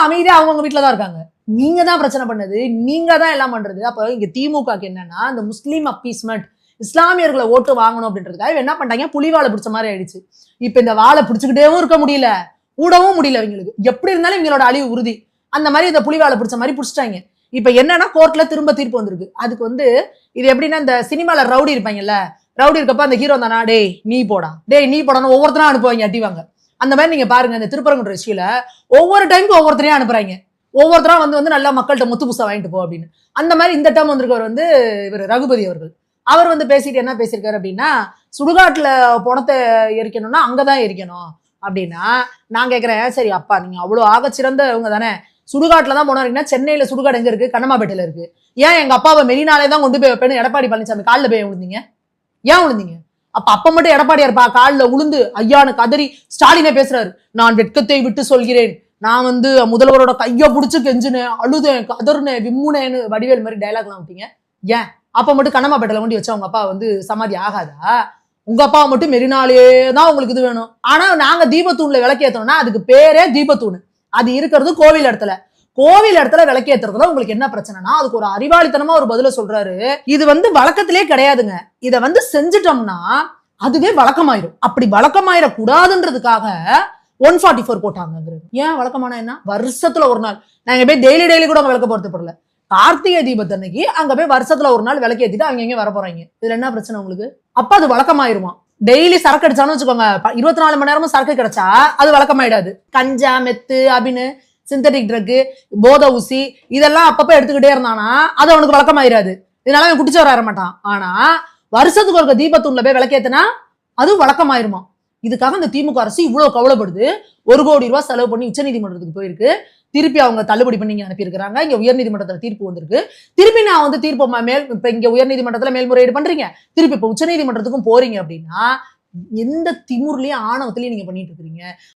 எல்லாம் அமைதியா அவங்கவுங்க வீட்டுல தான் இருக்காங்க. நீங்க தான் பிரச்சனை பண்ணது, நீங்க தான் எல்லாம் பண்றது. அப்ப இங்க திமுகக்கு என்னன்னா இந்த முஸ்லீம் அப்பீஸ்மெண்ட், இஸ்லாமியர்களை ஓட்டு வாங்கணும் அப்படின்றதுக்காக என்ன பண்ணிட்டாங்க, புலிவாலை பிடிச்ச மாதிரி ஆயிடுச்சு. இப்ப இந்த வாழை பிடிச்சுக்கிட்டேவும் இருக்க முடியல, ஊடவும் முடியல. இவங்களுக்கு எப்படி இருந்தாலும் இவங்களோட அழிவு உறுதி. அந்த மாதிரி இந்த புலிவாலை பிடிச்ச மாதிரி பிடிச்சிட்டாங்க. இப்ப என்னன்னா கோர்ட்ல திரும்ப தீர்ப்பு வந்திருக்கு. அதுக்கு வந்து இது எப்படின்னா இந்த சினிமால ரவுடி இருப்பாங்கல்ல, ரவுடி இருக்கப்ப அந்த ஹீரோ தானா, டேய் நீ போடா, டேய் நீ போடான்னு ஒவ்வொருத்தரும் அனுப்புவாங்க, அட்டிவாங்க. அந்த மாதிரி நீங்க பாருங்க இந்த திருப்பரங்குன்ற விஷயத்துல ஒவ்வொரு டைமுக்கு ஒவ்வொருத்தரையும் அனுப்புறாங்க. ஒவ்வொருத்தரா வந்து நல்லா மக்கள்கிட்ட முத்து புதுசா வாங்கிட்டு போ அப்படின்னு. அந்த மாதிரி இந்த டைம் வந்திருக்கவர் வந்து இவர் ரகுபதி அவர்கள். அவர் வந்து பேசிட்டு என்ன பேசியிருக்காரு அப்படின்னா, சுடுகாட்டுல பணத்தை எரிக்கணும்னா அங்கதான் எரிக்கணும் அப்படின்னா. நான் கேட்கிறேன், சரி அப்பா நீங்க அவ்வளவு ஆக சிறந்தவங்க தானே, சுடுகாட்டுல தான் போனா சென்னையில சுடுகாடு எங்க இருக்கு, கண்ணமாப்பேட்டையில இருக்கு. ஏன் எங்க அப்பாவை மெரினாலே தான் கொண்டு போய் வைப்பேன்னு எடப்பாடி பழனிசாமி காலில் போய் விழுந்தீங்க? ஏன் விழுந்தீங்க? அப்ப மட்டும் எடப்பாடியா இருப்பா காலில் உளுந்து ஐயானு கதறி ஸ்டாலினே பேசுறாரு, நான் வெட்கத்தை விட்டு சொல்கிறேன், நான் வந்து முதல்வரோட கைய புடிச்சு கெஞ்சுனேன், அழுதேன், கதறுனேன், விம்முனேன்னு வடிவேல் மாதிரி டைலாக் எல்லாம் விட்டீங்க. ஏன் அப்ப மட்டும் கண்ணமாப்பேட்டையில கொண்டு வச்சா உங்க அப்பா வந்து சமாதி ஆகாதா? உங்க அப்பா மட்டும் மெரினாலே தான் உங்களுக்கு இது வேணும். ஆனா நாங்க தீபத்தூண்ல விளக்கேற்றோம்னா அதுக்கு பேரே தீபத்தூண். அது இருக்கிறது கோவில் இடத்துல. கோவில் இடத்துல விளக்கேற்றுறதுல உங்களுக்கு என்ன பிரச்சனைனா, அதுக்கு ஒரு அறிவாளித்தனமா ஒரு பதில சொல்றாரு. இது வந்து வழக்கத்திலே கிடையாதுங்க, இதை வந்து செஞ்சுட்டோம்னா அதுவே வழக்கமாயிரும். அப்படி வழக்கமாயிர கூடாதுன்றதுக்காக 144 போட்டாங்க. ஏன் வழக்கமான என்ன, வருஷத்துல ஒரு நாள் நாங்க போய் டெய்லி கூட விளக்க போறது படல, கார்த்திகை தீபத்தன்னைக்கு அங்க போய் வருஷத்துல ஒரு நாள் விளக்கேத்திட்டு அவங்க எங்க வர போறாங்க. இதுல என்ன பிரச்சனை உங்களுக்கு? அப்ப அது வழக்கமாயிருமா? டெய்லி சரக்கு அடிச்சான்னு வச்சுக்கோங்க, 24 மணி நேரமும் சரக்கு கிடைச்சா அது வழக்கமாயிடாது. கஞ்சா, மெத்து, அபினு, சிந்தட்டிக் ட்ரக், போத ஊசி இதெல்லாம் அப்பப்ப எடுத்துக்கிட்டே இருந்தானா அது அவனுக்கு வழக்கமாயிராது. இதனால அவன் குடிச்சு வர மாட்டான். ஆனா வருஷத்துக்கு ஒரு தீபத்தூண்ல போய் விளக்கேத்தினா அது வழக்கமாயிருமா? இதுக்காக இந்த திமுக அரசு இவ்வளவு கவலைப்படுது. 1 கோடி ரூபாய் செலவு பண்ணி உச்சநீதிமன்றத்துக்கு போயிருக்கு. திருப்பி அவங்க தள்ளுபடி பண்ணி அனுப்பியிருக்கிறாங்க. இங்க உயர்நீதிமன்றத்துல தீர்ப்பு வந்திருக்கு. திருப்பி நான் வந்து தீர்ப்பு இப்ப இங்க உயர்நீதிமன்றத்துல மேல்முறையீடு பண்றீங்க, திருப்பி இப்ப உச்சநீதிமன்றத்துக்கும் போறீங்க அப்படின்னா எந்த திமுர்லயும் ஆணவத்திலயும் நீங்க பண்ணிட்டு இருக்கீங்க.